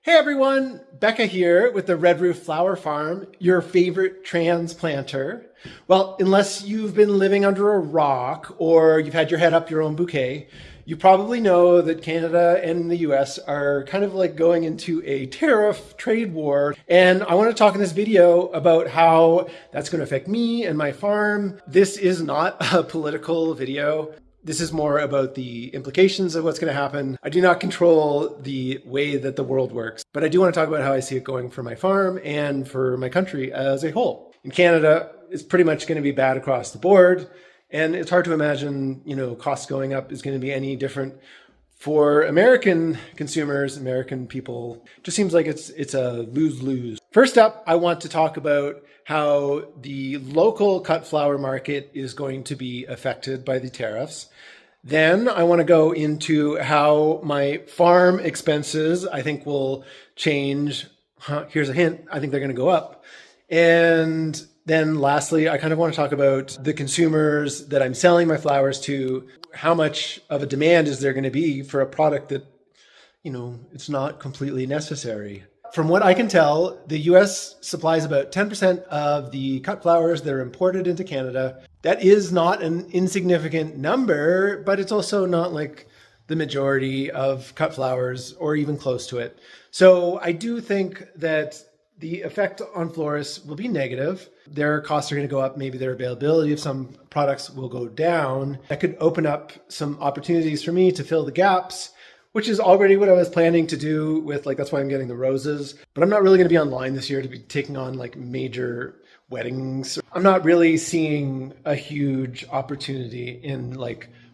Hey everyone, Becca here with the Red Roof Flower Farm, your favorite transplanter. Well, unless you've been living under a rock or you've had your head up your own bouquet, you probably know that Canada and the US are kind of like going into a tariff trade war. And I want to talk in this video about how that's going to affect me and my farm. This is not a political video. This is more about the implications of what's going to happen. I do not control the way that the world works, but I do want to talk about how I see it going for my farm and for my country as a whole. In Canada, it's pretty much going to be bad across the board. And it's hard to imagine, costs going up is going to be any different for American consumers, American people. It just seems like it's a lose-lose. First up, I want to talk about how the local cut flower market is going to be affected by the tariffs. Then I want to go into how my farm expenses, I think, will change. Here's a hint. I think they're going to go up. And then lastly, I kind of want to talk about the consumers that I'm selling my flowers to. How much of a demand is there going to be for a product that, it's not completely necessary? From what I can tell, the US supplies about 10% of the cut flowers that are imported into Canada. That is not an insignificant number, but it's also not like the majority of cut flowers or even close to it. So I do think that the effect on florists will be negative. Their costs are going to go up. Maybe their availability of some products will go down. That could open up some opportunities for me to fill the gaps, which is already what I was planning to do with, that's why I'm getting the roses. But I'm not really going to be online this year to be taking on major weddings. I'm not really seeing a huge opportunity in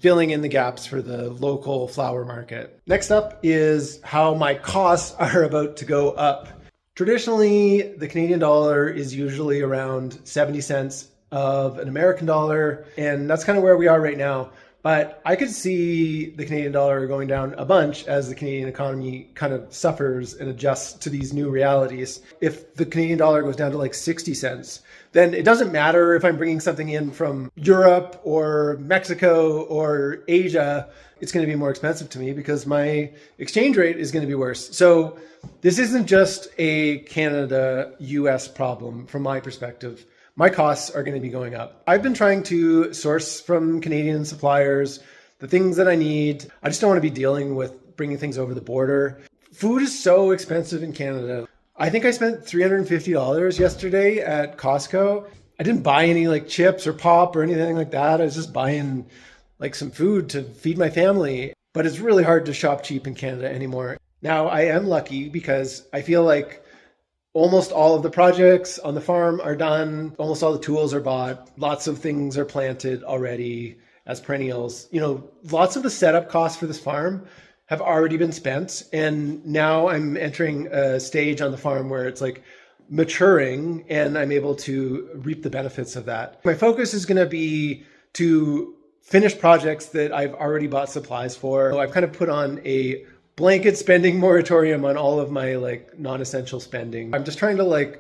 filling in the gaps for the local flower market. Next up is how my costs are about to go up. Traditionally, the Canadian dollar is usually around 70 cents of an American dollar, and that's kind of where we are right now. But I could see the Canadian dollar going down a bunch as the Canadian economy kind of suffers and adjusts to these new realities. If the Canadian dollar goes down to 60 cents, then it doesn't matter if I'm bringing something in from Europe or Mexico or Asia, it's going to be more expensive to me because my exchange rate is going to be worse. So this isn't just a Canada-US problem from my perspective. My costs are going to be going up. I've been trying to source from Canadian suppliers the things that I need. I just don't want to be dealing with bringing things over the border. Food is so expensive in Canada. I think I spent $350 yesterday at Costco. I didn't buy any chips or pop or anything like that. I was just buying some food to feed my family. But it's really hard to shop cheap in Canada anymore. Now, I am lucky because I feel like almost all of the projects on the farm are done. Almost all the tools are bought. Lots of things are planted already as perennials. Lots of the setup costs for this farm have already been spent. And now I'm entering a stage on the farm where it's maturing and I'm able to reap the benefits of that. My focus is going to be to finish projects that I've already bought supplies for. So I've kind of put on a blanket spending moratorium on all of my non-essential spending. I'm just trying to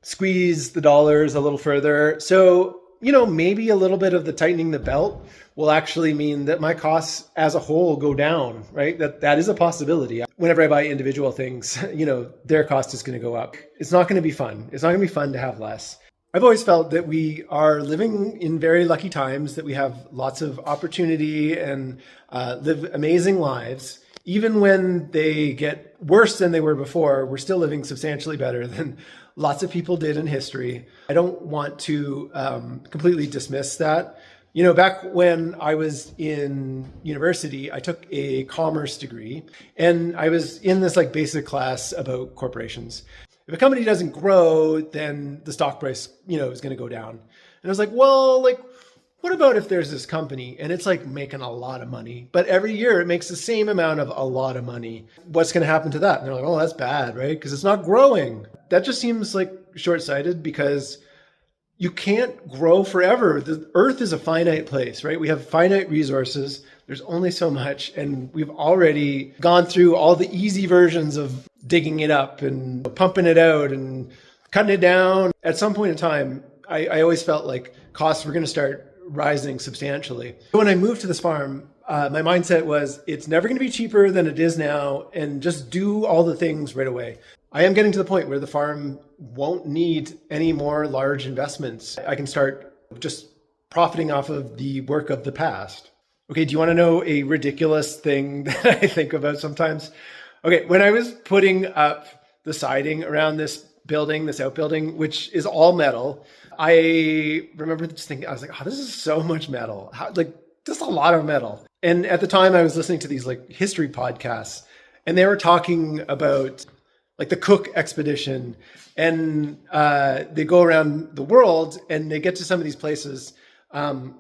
squeeze the dollars a little further. So, maybe a little bit of the tightening the belt will actually mean that my costs as a whole go down, right? That is a possibility. Whenever I buy individual things, their cost is going to go up. It's not going to be fun. It's not going to be fun to have less. I've always felt that we are living in very lucky times, that we have lots of opportunity and live amazing lives. Even when they get worse than they were before, we're still living substantially better than lots of people did in history. I don't want to completely dismiss that. Back when I was in university, I took a commerce degree and I was in this basic class about corporations. If a company doesn't grow, then the stock price, is going to go down. And I was what about if there's this company and it's making a lot of money, but every year it makes the same amount of a lot of money? What's going to happen to that? And they're oh, that's bad, right? Because it's not growing. That just seems short-sighted because you can't grow forever. The earth is a finite place, right? We have finite resources. There's only so much. And we've already gone through all the easy versions of digging it up and pumping it out and cutting it down. At some point in time, I always felt costs were going to start rising substantially. When I moved to this farm, my mindset was it's never going to be cheaper than it is now, and just do all the things right away. I am getting to the point where the farm won't need any more large investments. I can start just profiting off of the work of the past. Okay, do you want to know a ridiculous thing that I think about sometimes? Okay, when I was putting up the siding around this building, this outbuilding, which is all metal, I remember just thinking, I was like, oh, this is so much metal. Just a lot of metal. And at the time I was listening to these like history podcasts, and they were talking about like the Cook expedition, and they go around the world and they get to some of these places, and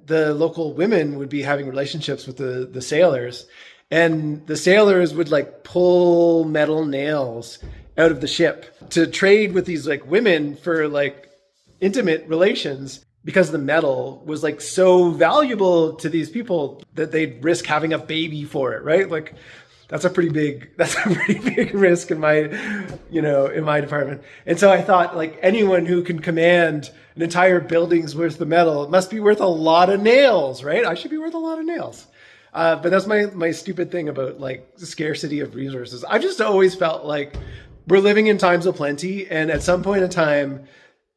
the local women would be having relationships with the sailors, and the sailors would like pull metal nails out of the ship to trade with these like women for like intimate relations, because the metal was like so valuable to these people that they'd risk having a baby for it, right? Like that's a pretty big risk in my department. And so I thought, like, anyone who can command an entire building's worth of metal must be worth a lot of nails, right? I should be worth a lot of nails. But that's my stupid thing about like the scarcity of resources. I've just always felt like we're living in times of plenty, and at some point in time,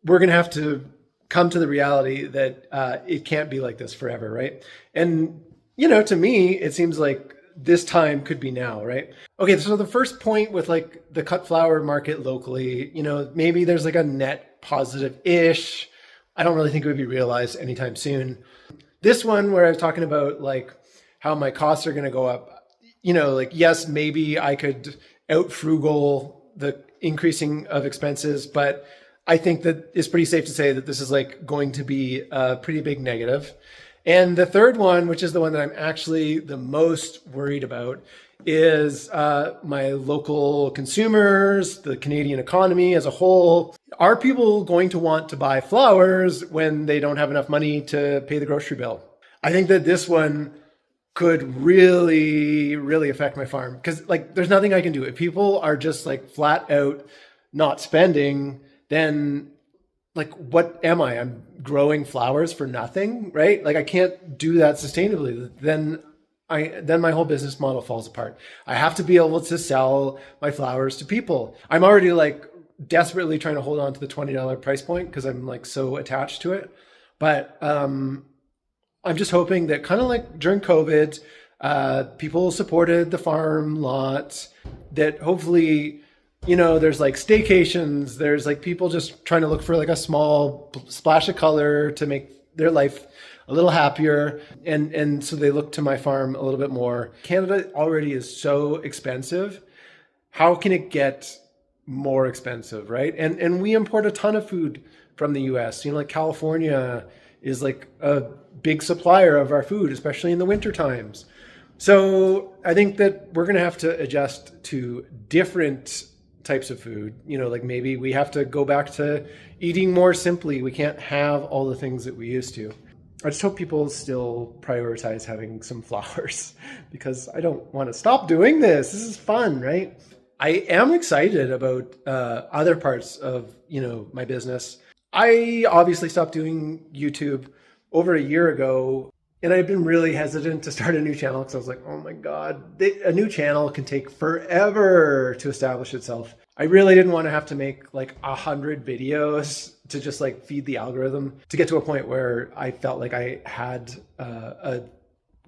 we're going to have to come to the reality that it can't be like this forever, right? And, to me, it seems like this time could be now, right? Okay, so the first point with like the cut flower market locally, maybe there's like a net positive-ish. I don't really think it would be realized anytime soon. This one where I was talking about like how my costs are going to go up, like, yes, maybe I could out frugal the increasing of expenses, but I think that it's pretty safe to say that this is like going to be a pretty big negative. And the third one, which is the one that I'm actually the most worried about, is my local consumers, the Canadian economy as a whole. Are people going to want to buy flowers when they don't have enough money to pay the grocery bill? I think that this one could really, really affect my farm, because like there's nothing I can do. If people are just like flat out not spending, then like, what am I? I'm growing flowers for nothing, right? Like I can't do that sustainably. Then my whole business model falls apart. I have to be able to sell my flowers to people. I'm already like desperately trying to hold on to the $20 price point because I'm like so attached to it. But I'm just hoping that kind of like during COVID, people supported the farm lot, that hopefully, there's like staycations, there's like people just trying to look for like a small splash of color to make their life a little happier. And so they look to my farm a little bit more. Canada already is so expensive. How can it get more expensive, right? And we import a ton of food from the US. Like California is like a big supplier of our food, especially in the winter times. So I think that we're going to have to adjust to different types of food. Like maybe we have to go back to eating more simply. We can't have all the things that we used to. I just hope people still prioritize having some flowers, because I don't want to stop doing this. This is fun, right? I am excited about other parts of, my business. I obviously stopped doing YouTube over a year ago, and I've been really hesitant to start a new channel because I was like, oh my God, a new channel can take forever to establish itself. I really didn't want to have to make like 100 videos to just like feed the algorithm to get to a point where I felt like I had a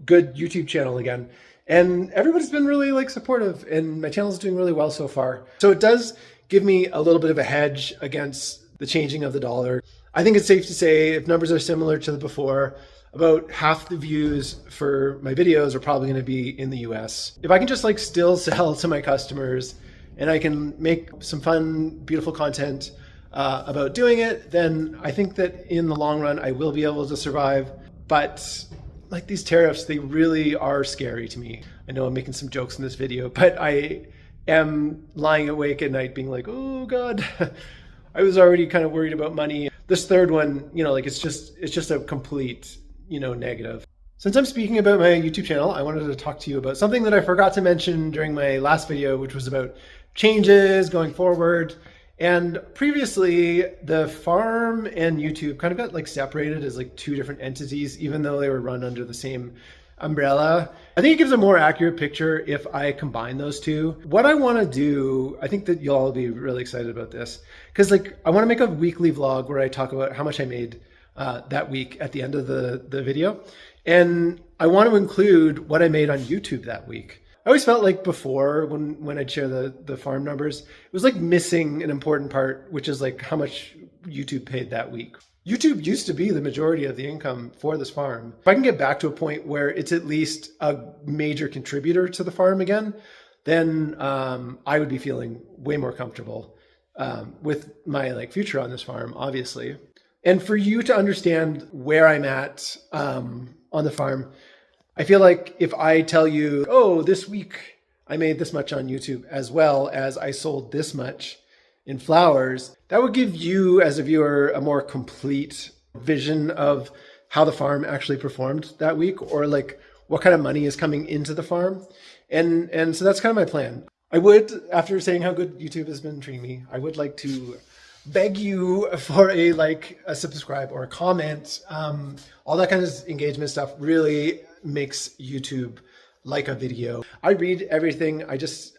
good YouTube channel again. And everybody's been really like supportive, and my channel is doing really well so far. So it does give me a little bit of a hedge against the changing of the dollar. I think it's safe to say, if numbers are similar to the before, about half the views for my videos are probably going to be in the US. If I can just like still sell to my customers, and I can make some fun, beautiful content about doing it, then I think that in the long run, I will be able to survive. But like these tariffs, they really are scary to me. I know I'm making some jokes in this video, but I am lying awake at night being like, oh God, I was already kind of worried about money. This third one, like it's just a complete, negative. Since I'm speaking about my YouTube channel, I wanted to talk to you about something that I forgot to mention during my last video, which was about changes going forward. And previously, the farm and YouTube kind of got like separated as like two different entities, even though they were run under the same umbrella. I think it gives a more accurate picture if I combine those two. What I want to do, I think that you'll all be really excited about this, because like I want to make a weekly vlog where I talk about how much I made that week at the end of the video. And I want to include what I made on YouTube that week. I always felt like before when I'd share the farm numbers, it was like missing an important part, which is like how much YouTube paid that week. YouTube used to be the majority of the income for this farm. If I can get back to a point where it's at least a major contributor to the farm again, then I would be feeling way more comfortable with my like future on this farm, obviously. And for you to understand where I'm at on the farm, I feel like if I tell you, oh, this week I made this much on YouTube as well as I sold this much in flowers, that would give you as a viewer a more complete vision of how the farm actually performed that week, or like what kind of money is coming into the farm. And so that's kind of my plan. I would, after saying how good YouTube has been treating me, I would like to beg you for a like, a subscribe or a comment. All that kind of engagement stuff really makes YouTube like a video. I read everything. I just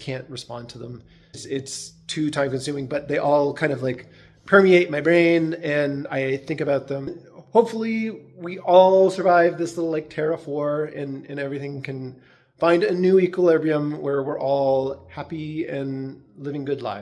can't respond to them. It's too time consuming, but they all kind of like permeate my brain and I think about them. Hopefully we all survive this little like tariff war and everything can find a new equilibrium where we're all happy and living good lives.